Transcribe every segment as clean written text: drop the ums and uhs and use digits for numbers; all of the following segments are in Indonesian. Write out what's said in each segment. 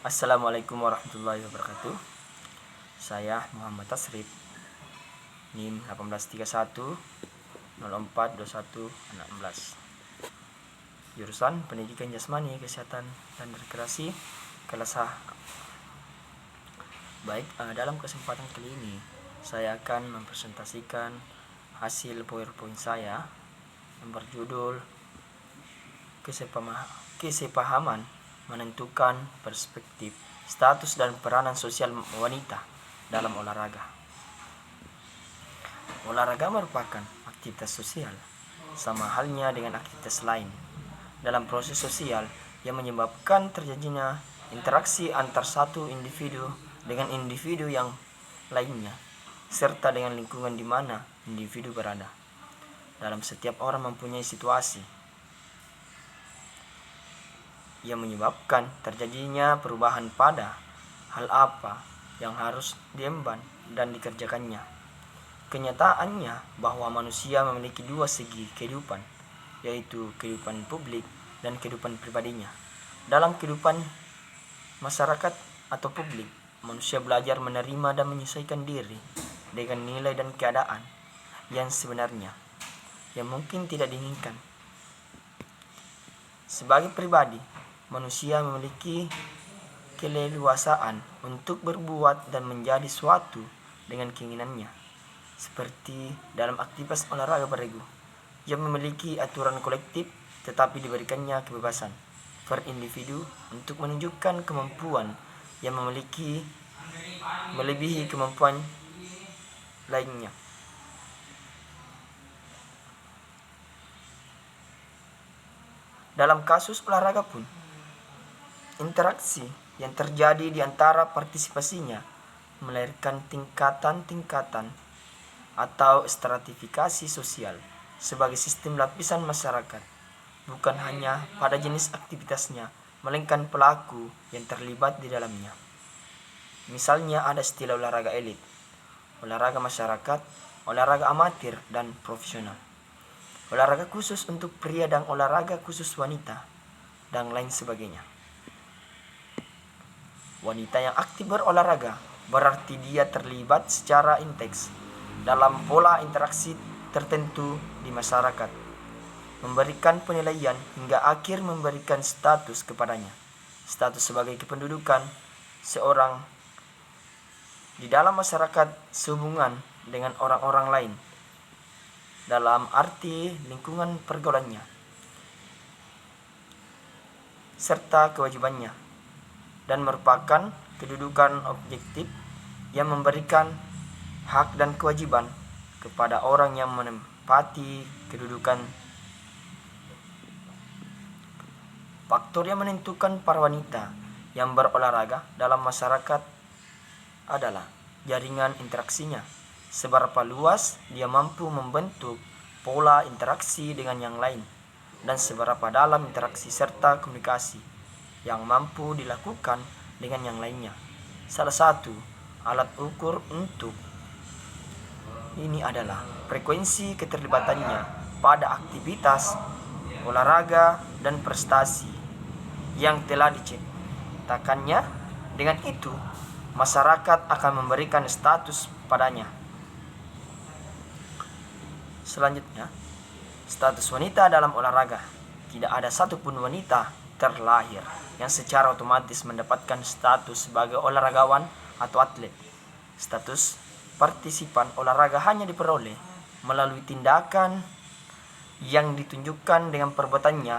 Assalamualaikum warahmatullahi wabarakatuh. Saya Muhammad Tasrif, NIM 1831 04 21 16. Jurusan Pendidikan Jasmani, Kesehatan dan Rekreasi, kelas A. Baik, dalam kesempatan kali ini saya akan mempresentasikan hasil PowerPoint saya yang berjudul Kesepahaman menentukan perspektif, status dan peranan sosial wanita dalam olahraga. Olahraga merupakan aktivitas sosial, sama halnya dengan aktivitas lain dalam proses sosial yang menyebabkan terjadinya interaksi antar satu individu dengan individu yang lainnya, serta dengan lingkungan di mana individu berada. Dalam setiap orang mempunyai situasi yang menyebabkan terjadinya perubahan pada hal apa yang harus diemban dan dikerjakannya. Kenyataannya bahwa manusia memiliki dua segi kehidupan, yaitu kehidupan publik dan kehidupan pribadinya. Dalam kehidupan masyarakat atau publik, manusia belajar menerima dan menyesuaikan diri dengan nilai dan keadaan yang sebenarnya yang mungkin tidak diinginkan. Sebagai pribadi, manusia memiliki keleluasaan untuk berbuat dan menjadi suatu dengan keinginannya, seperti dalam aktivitas olahraga beregu yang memiliki aturan kolektif tetapi diberikannya kebebasan per individu untuk menunjukkan kemampuan yang melebihi kemampuan lainnya. Dalam kasus olahraga pun, interaksi yang terjadi di antara partisipasinya melahirkan tingkatan-tingkatan atau stratifikasi sosial sebagai sistem lapisan masyarakat, bukan hanya pada jenis aktivitasnya, melainkan pelaku yang terlibat di dalamnya. Misalnya ada istilah olahraga elit, olahraga masyarakat, olahraga amatir dan profesional, olahraga khusus untuk pria dan olahraga khusus wanita, dan lain sebagainya. Wanita yang aktif berolahraga berarti dia terlibat secara intens dalam pola interaksi tertentu di masyarakat, memberikan penilaian hingga akhir memberikan status kepadanya. Status sebagai kependudukan seorang di dalam masyarakat sehubungan dengan orang-orang lain dalam arti lingkungan pergaulannya, serta kewajibannya, dan merupakan kedudukan objektif yang memberikan hak dan kewajiban kepada orang yang menempati kedudukan. Faktor yang menentukan para wanita yang berolahraga dalam masyarakat adalah jaringan interaksinya, seberapa luas dia mampu membentuk pola interaksi dengan yang lain, dan seberapa dalam interaksi serta komunikasi yang mampu dilakukan dengan yang lainnya. Salah satu alat ukur untuk ini adalah frekuensi keterlibatannya pada aktivitas olahraga dan prestasi yang telah diciptakannya. Dengan itu, masyarakat akan memberikan status padanya. Selanjutnya, status wanita dalam olahraga. Tidak ada satupun wanita terlahir yang secara otomatis mendapatkan status sebagai olahragawan atau atlet. Status partisipan olahraga hanya diperoleh melalui tindakan yang ditunjukkan dengan perbuatannya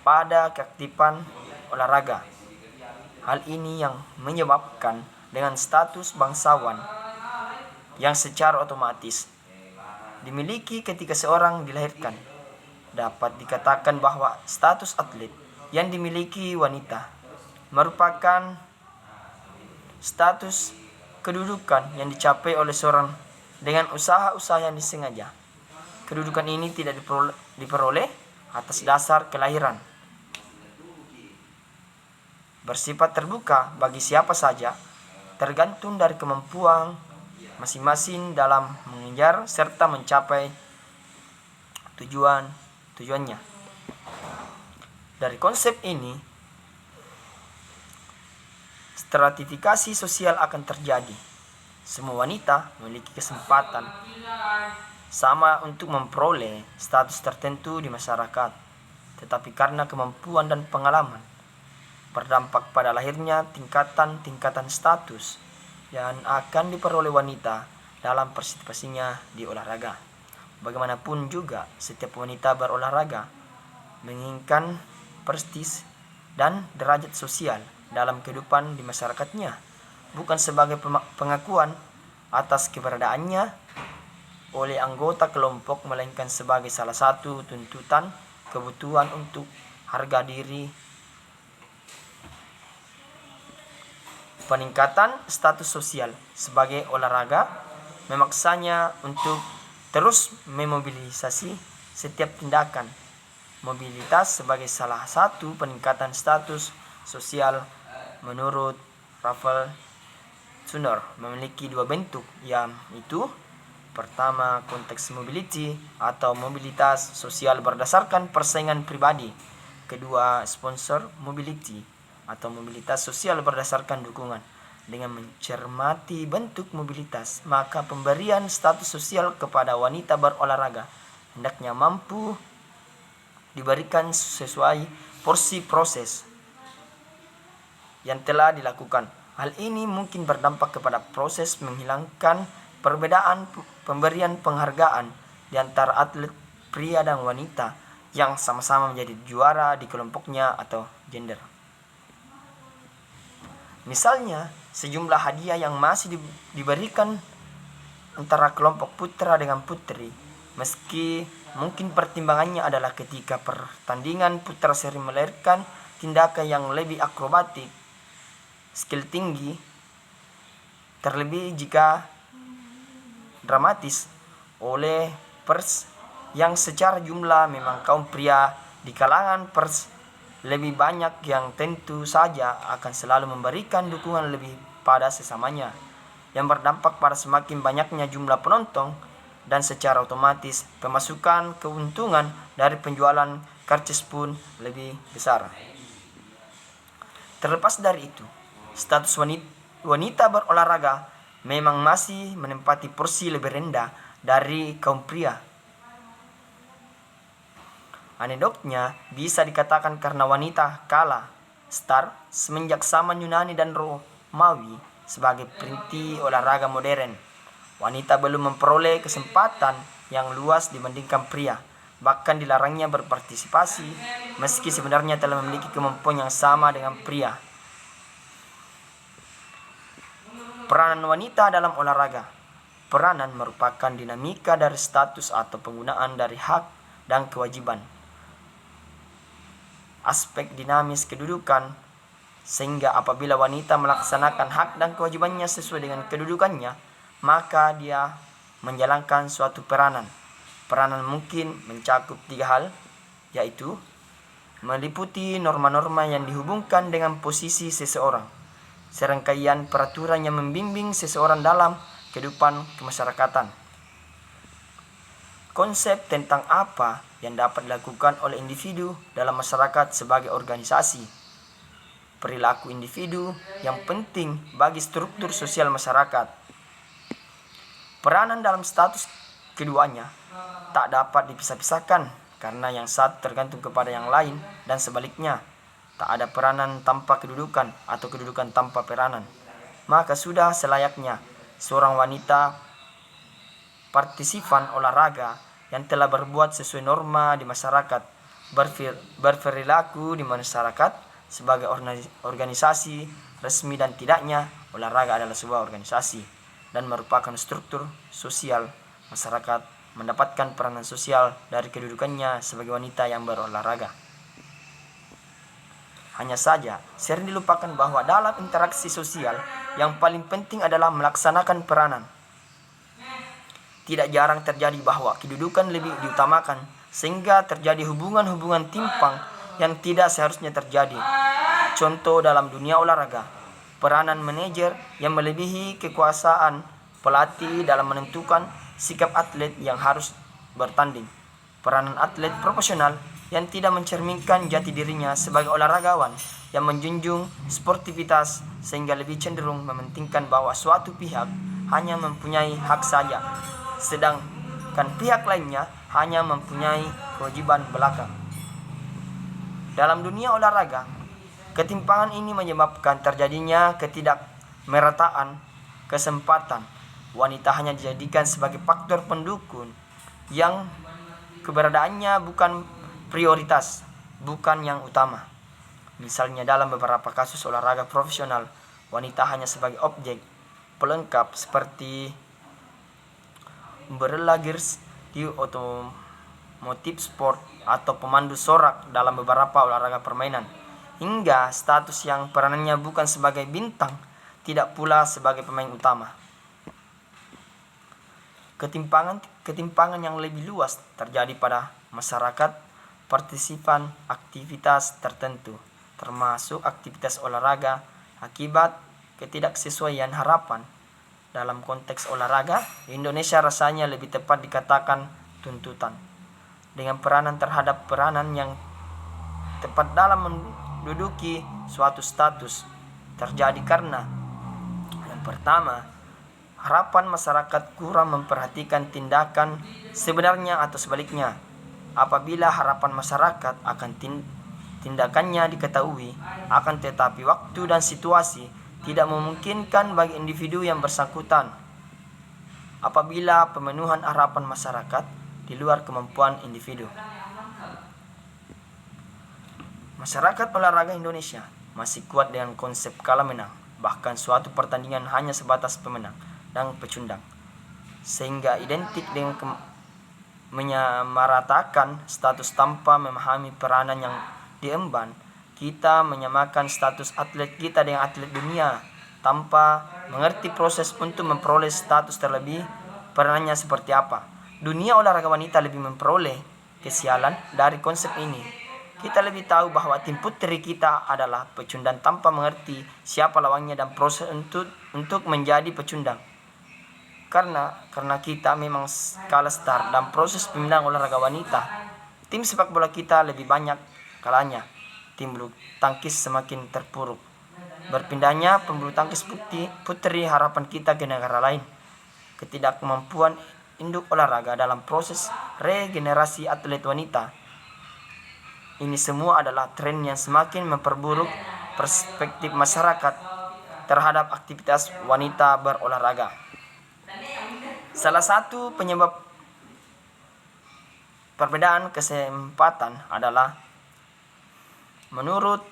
pada keaktifan olahraga. Hal ini yang menyebabkan dengan status bangsawan yang secara otomatis dimiliki ketika seorang dilahirkan. Dapat dikatakan bahwa status atlet yang dimiliki wanita merupakan status kedudukan yang dicapai oleh seorang dengan usaha-usaha yang disengaja. Kedudukan ini tidak diperoleh atas dasar kelahiran. Bersifat terbuka bagi siapa saja, tergantung dari kemampuan masing-masing dalam mengejar serta mencapai tujuannya. Dari konsep ini, stratifikasi sosial akan terjadi. Semua wanita memiliki kesempatan sama untuk memperoleh status tertentu di masyarakat, tetapi karena kemampuan dan pengalaman berdampak pada lahirnya tingkatan-tingkatan status yang akan diperoleh wanita dalam partisipasinya di olahraga. Bagaimanapun juga, setiap wanita berolahraga menginginkan prestis dan derajat sosial dalam kehidupan di masyarakatnya, bukan sebagai pengakuan atas keberadaannya oleh anggota kelompok, melainkan sebagai salah satu tuntutan kebutuhan untuk harga diri. Peningkatan status sosial sebagai olahraga memaksanya untuk terus memobilisasi setiap tindakan. Mobilitas sebagai salah satu peningkatan status sosial menurut Ralph Sumner memiliki dua bentuk, yaitu pertama, konteks mobility atau mobilitas sosial berdasarkan persaingan pribadi. Kedua, sponsor mobility atau mobilitas sosial berdasarkan dukungan. Dengan mencermati bentuk mobilitas, maka pemberian status sosial kepada wanita berolahraga hendaknya mampu diberikan sesuai porsi proses yang telah dilakukan. Hal ini mungkin berdampak kepada proses menghilangkan perbedaan pemberian penghargaan di antara atlet pria dan wanita yang sama-sama menjadi juara di kelompoknya atau gender. Misalnya, sejumlah hadiah yang masih diberikan antara kelompok putra dengan putri, meski mungkin pertimbangannya adalah ketika pertandingan putra sering melahirkan tindakan yang lebih akrobatik, skill tinggi, terlebih jika dramatis oleh pers yang secara jumlah memang kaum pria di kalangan pers lebih banyak, yang tentu saja akan selalu memberikan dukungan lebih pada sesamanya, yang berdampak pada semakin banyaknya jumlah penonton dan secara otomatis pemasukan keuntungan dari penjualan karcis pun lebih besar. Terlepas dari itu, status wanita berolahraga memang masih menempati porsi lebih rendah dari kaum pria. Anekdotnya bisa dikatakan karena wanita kalah start semenjak zaman Yunani dan Romawi sebagai perintis olahraga modern. Wanita belum memperoleh kesempatan yang luas dibandingkan pria, bahkan dilarangnya berpartisipasi meski sebenarnya telah memiliki kemampuan yang sama dengan pria. Peranan wanita dalam olahraga. Peranan merupakan dinamika dari status atau penggunaan dari hak dan kewajiban. Aspek dinamis kedudukan, sehingga apabila wanita melaksanakan hak dan kewajibannya sesuai dengan kedudukannya, maka dia menjalankan suatu peranan. Peranan mungkin mencakup 3 hal, yaitu meliputi norma-norma yang dihubungkan dengan posisi seseorang, serangkaian peraturan yang membimbing seseorang dalam kehidupan kemasyarakatan, konsep tentang apa yang dapat dilakukan oleh individu dalam masyarakat sebagai organisasi, perilaku individu yang penting bagi struktur sosial masyarakat. Peranan dalam status keduanya tak dapat dipisah-pisahkan karena yang satu tergantung kepada yang lain dan sebaliknya. Tak ada peranan tanpa kedudukan atau kedudukan tanpa peranan. Maka sudah selayaknya seorang wanita partisipan olahraga yang telah berbuat sesuai norma di masyarakat, berperilaku di masyarakat sebagai organisasi resmi, dan tidaknya olahraga adalah sebuah organisasi dan merupakan struktur sosial masyarakat, mendapatkan peranan sosial dari kedudukannya sebagai wanita yang berolahraga. Hanya saja sering dilupakan bahwa dalam interaksi sosial yang paling penting adalah melaksanakan peranan. Tidak jarang terjadi bahwa kedudukan lebih diutamakan sehingga terjadi hubungan-hubungan timpang yang tidak seharusnya terjadi. Contoh dalam dunia olahraga, peranan manajer yang melebihi kekuasaan pelatih dalam menentukan sikap atlet yang harus bertanding. Peranan atlet profesional yang tidak mencerminkan jati dirinya sebagai olahragawan yang menjunjung sportivitas sehingga lebih cenderung mementingkan bahwa suatu pihak hanya mempunyai hak saja, sedangkan pihak lainnya hanya mempunyai kewajiban belaka. Dalam dunia olahraga, ketimpangan ini menyebabkan terjadinya ketidakmerataan kesempatan. Wanita hanya dijadikan sebagai faktor pendukung yang keberadaannya bukan prioritas, bukan yang utama. Misalnya dalam beberapa kasus olahraga profesional, wanita hanya sebagai objek pelengkap seperti berlagers di otomotif sport atau pemandu sorak dalam beberapa olahraga permainan, hingga status yang peranannya bukan sebagai bintang, tidak pula sebagai pemain utama. Ketimpangan yang lebih luas terjadi pada masyarakat partisipan aktivitas tertentu, termasuk aktivitas olahraga, akibat ketidaksesuaian harapan. Dalam konteks olahraga, Indonesia rasanya lebih tepat dikatakan tuntutan, dengan peranan terhadap peranan yang tepat dalam menduduki suatu status terjadi karena yang pertama, harapan masyarakat kurang memperhatikan tindakan sebenarnya atau sebaliknya. Apabila harapan masyarakat akan tindakannya diketahui, akan tetapi waktu dan situasi tidak memungkinkan bagi individu yang bersangkutan. Apabila pemenuhan harapan masyarakat di luar kemampuan individu. Masyarakat olahraga Indonesia masih kuat dengan konsep kalah menang, bahkan suatu pertandingan hanya sebatas pemenang dan pecundang, sehingga identik dengan menyamaratakan status tanpa memahami peranan yang diemban. Kita menyamakan status atlet kita dengan atlet dunia tanpa mengerti proses untuk memperoleh status terlebih peranannya seperti apa. Dunia olahraga wanita lebih memperoleh kesialan dari konsep ini. Kita lebih tahu bahwa tim putri kita adalah pecundang tanpa mengerti siapa lawannya dan proses untuk menjadi pecundang. Karena kita memang kalah start dan proses pemilihan olahraga wanita, tim sepak bola kita lebih banyak kalahnya. Tim bulu tangkis semakin terpuruk. Berpindahnya pembulu tangkis putri harapan kita ke negara lain. Ketidakmampuan induk olahraga dalam proses regenerasi atlet wanita. Ini semua adalah tren yang semakin memperburuk perspektif masyarakat terhadap aktivitas wanita berolahraga. Salah satu penyebab perbedaan kesempatan adalah, menurut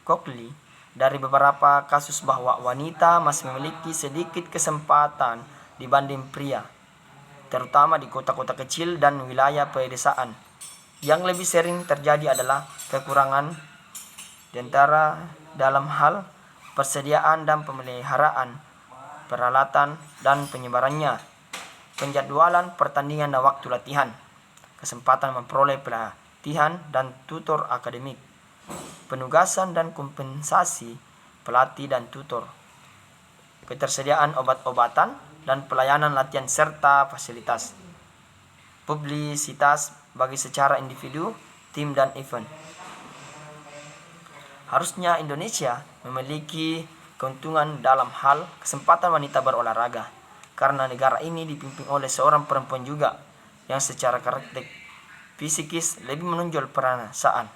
Coakley, dari beberapa kasus bahwa wanita masih memiliki sedikit kesempatan dibanding pria, terutama di kota-kota kecil dan wilayah pedesaan. Yang lebih sering terjadi adalah kekurangan di antara dalam hal persediaan dan pemeliharaan peralatan dan penyebarannya, penjadwalan pertandingan dan waktu latihan, kesempatan memperoleh pelatihan dan tutor akademik, penugasan dan kompensasi pelatih dan tutor, ketersediaan obat-obatan dan pelayanan latihan serta fasilitas, publisitas bagi secara individu, tim dan event. Harusnya Indonesia memiliki keuntungan dalam hal kesempatan wanita berolahraga, karena negara ini dipimpin oleh seorang perempuan juga yang secara karakter fisikis lebih menonjol perasaan.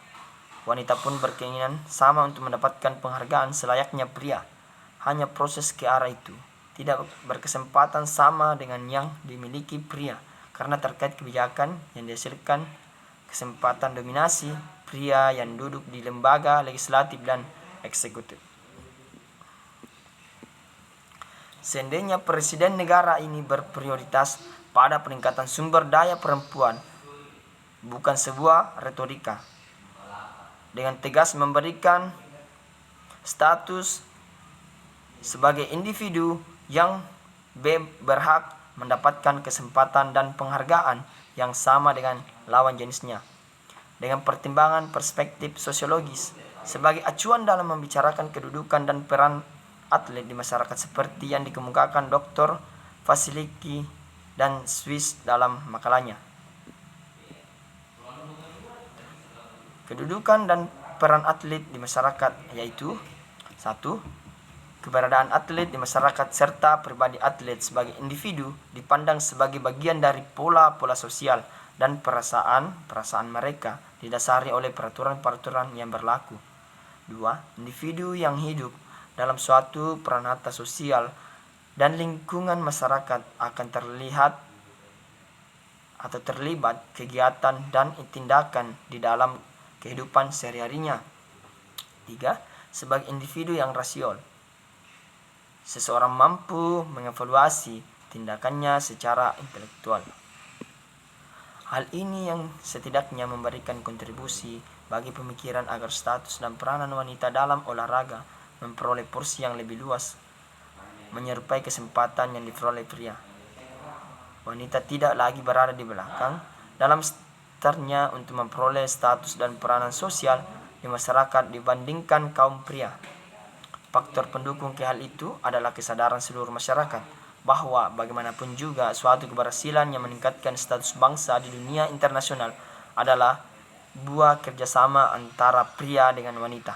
Wanita pun berkeinginan sama untuk mendapatkan penghargaan selayaknya pria. Hanya proses ke arah itu tidak berkesempatan sama dengan yang dimiliki pria, karena terkait kebijakan yang dihasilkan kesempatan dominasi pria yang duduk di lembaga legislatif dan eksekutif. Seandainya presiden negara ini berprioritas pada peningkatan sumber daya perempuan, bukan sebuah retorika, dengan tegas memberikan status sebagai individu yang berhak mendapatkan kesempatan dan penghargaan yang sama dengan lawan jenisnya, dengan pertimbangan perspektif sosiologis sebagai acuan dalam membicarakan kedudukan dan peran atlet di masyarakat seperti yang dikemukakan Dr. Vasiliki dan Swiss dalam makalahnya. Kedudukan dan peran atlet di masyarakat, yaitu 1. Keberadaan atlet di masyarakat serta pribadi atlet sebagai individu dipandang sebagai bagian dari pola-pola sosial dan perasaan mereka didasari oleh peraturan-peraturan yang berlaku. 2. Individu yang hidup dalam suatu pranata sosial dan lingkungan masyarakat akan terlibat kegiatan dan tindakan di dalam kehidupan sehari-harinya. 3. Sebagai individu yang rasional, seseorang mampu mengevaluasi tindakannya secara intelektual. Hal ini yang setidaknya memberikan kontribusi bagi pemikiran agar status dan peranan wanita dalam olahraga memperoleh porsi yang lebih luas, menyerupai kesempatan yang diperoleh pria. Wanita tidak lagi berada di belakang dalam startnya untuk memperoleh status dan peranan sosial di masyarakat dibandingkan kaum pria. Faktor pendukung ke hal itu adalah kesadaran seluruh masyarakat bahwa bagaimanapun juga suatu keberhasilan yang meningkatkan status bangsa di dunia internasional adalah buah kerjasama antara pria dengan wanita.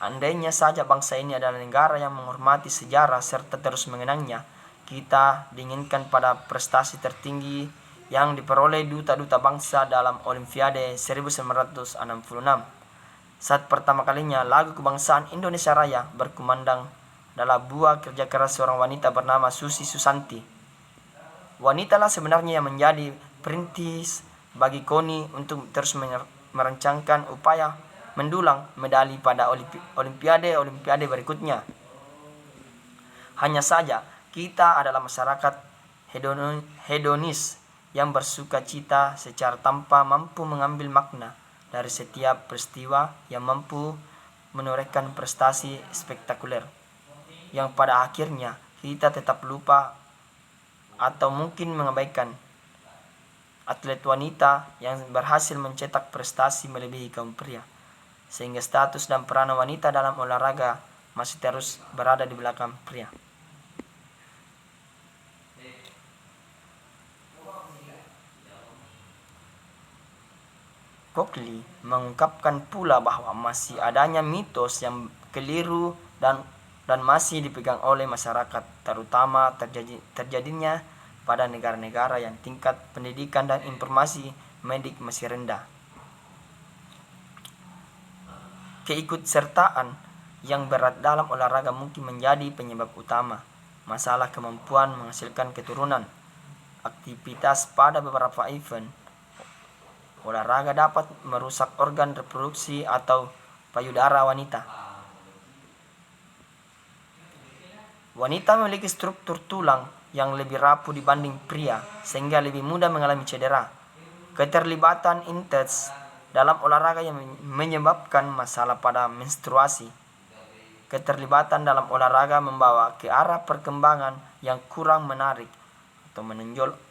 Andainya saja bangsa ini adalah negara yang menghormati sejarah serta terus mengenangnya, kita diinginkan pada prestasi tertinggi yang diperoleh duta-duta bangsa dalam Olimpiade 1966. Saat pertama kalinya lagu kebangsaan Indonesia Raya berkumandang adalah buah kerja keras seorang wanita bernama Susi Susanti. Wanitalah sebenarnya yang menjadi perintis bagi KONI untuk terus merancangkan upaya mendulang medali pada Olimpiade berikutnya. Hanya saja kita adalah masyarakat hedonis yang bersuka cita secara tanpa mampu mengambil makna dari setiap peristiwa yang mampu menorehkan prestasi spektakuler, yang pada akhirnya kita tetap lupa atau mungkin mengabaikan atlet wanita yang berhasil mencetak prestasi melebihi kaum pria, sehingga status dan peranan wanita dalam olahraga masih terus berada di belakang pria. Coakley mengungkapkan pula bahwa masih adanya mitos yang keliru dan masih dipegang oleh masyarakat, terutama terjadinya pada negara-negara yang tingkat pendidikan dan informasi medik masih rendah. Keikutsertaan yang berat dalam olahraga mungkin menjadi penyebab utama. Masalah kemampuan menghasilkan keturunan. Aktivitas pada beberapa event olahraga dapat merusak organ reproduksi atau payudara wanita. Wanita memiliki struktur tulang yang lebih rapuh dibanding pria, sehingga lebih mudah mengalami cedera. Keterlibatan intens dalam olahraga yang menyebabkan masalah pada menstruasi. Keterlibatan dalam olahraga membawa ke arah perkembangan yang kurang menarik atau menonjol.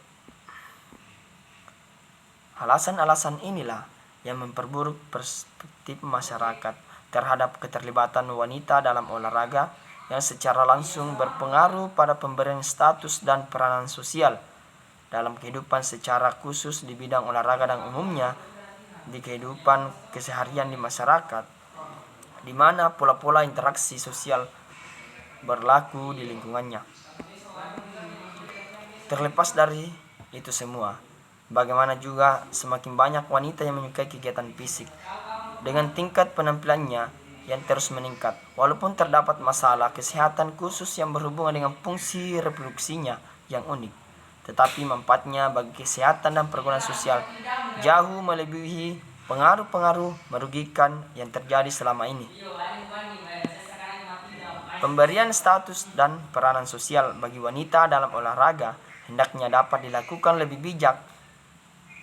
Alasan-alasan inilah yang memperburuk perspektif masyarakat terhadap keterlibatan wanita dalam olahraga yang secara langsung berpengaruh pada pemberian status dan peranan sosial dalam kehidupan secara khusus di bidang olahraga dan umumnya di kehidupan keseharian di masyarakat, di mana pola-pola interaksi sosial berlaku di lingkungannya. Terlepas dari itu semua, bagaimana juga semakin banyak wanita yang menyukai kegiatan fisik dengan tingkat penampilannya yang terus meningkat, walaupun terdapat masalah kesehatan khusus yang berhubungan dengan fungsi reproduksinya yang unik, tetapi manfaatnya bagi kesehatan dan pergaulan sosial jauh melebihi pengaruh-pengaruh merugikan yang terjadi selama ini. Pemberian status dan peranan sosial bagi wanita dalam olahraga hendaknya dapat dilakukan lebih bijak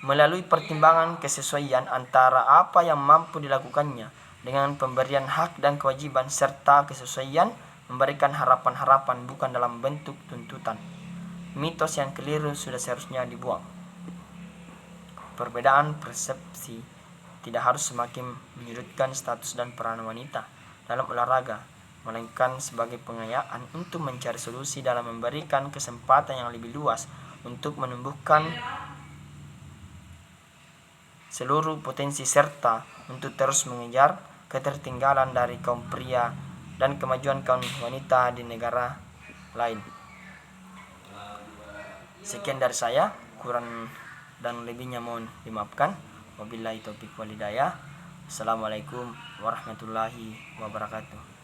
melalui pertimbangan kesesuaian antara apa yang mampu dilakukannya dengan pemberian hak dan kewajiban, serta kesesuaian memberikan harapan-harapan bukan dalam bentuk tuntutan. Mitos yang keliru sudah seharusnya dibuang. Perbedaan persepsi tidak harus semakin menyudutkan status dan peranan wanita dalam olahraga, melainkan sebagai pengayaan untuk mencari solusi dalam memberikan kesempatan yang lebih luas untuk menumbuhkan seluruh potensi serta untuk terus mengejar ketertinggalan dari kaum pria dan kemajuan kaum wanita di negara lain. Sekian dari saya, kurang dan lebihnya mohon dimaafkan. Wabillahi taufiq walhidayah. Assalamualaikum warahmatullahi wabarakatuh.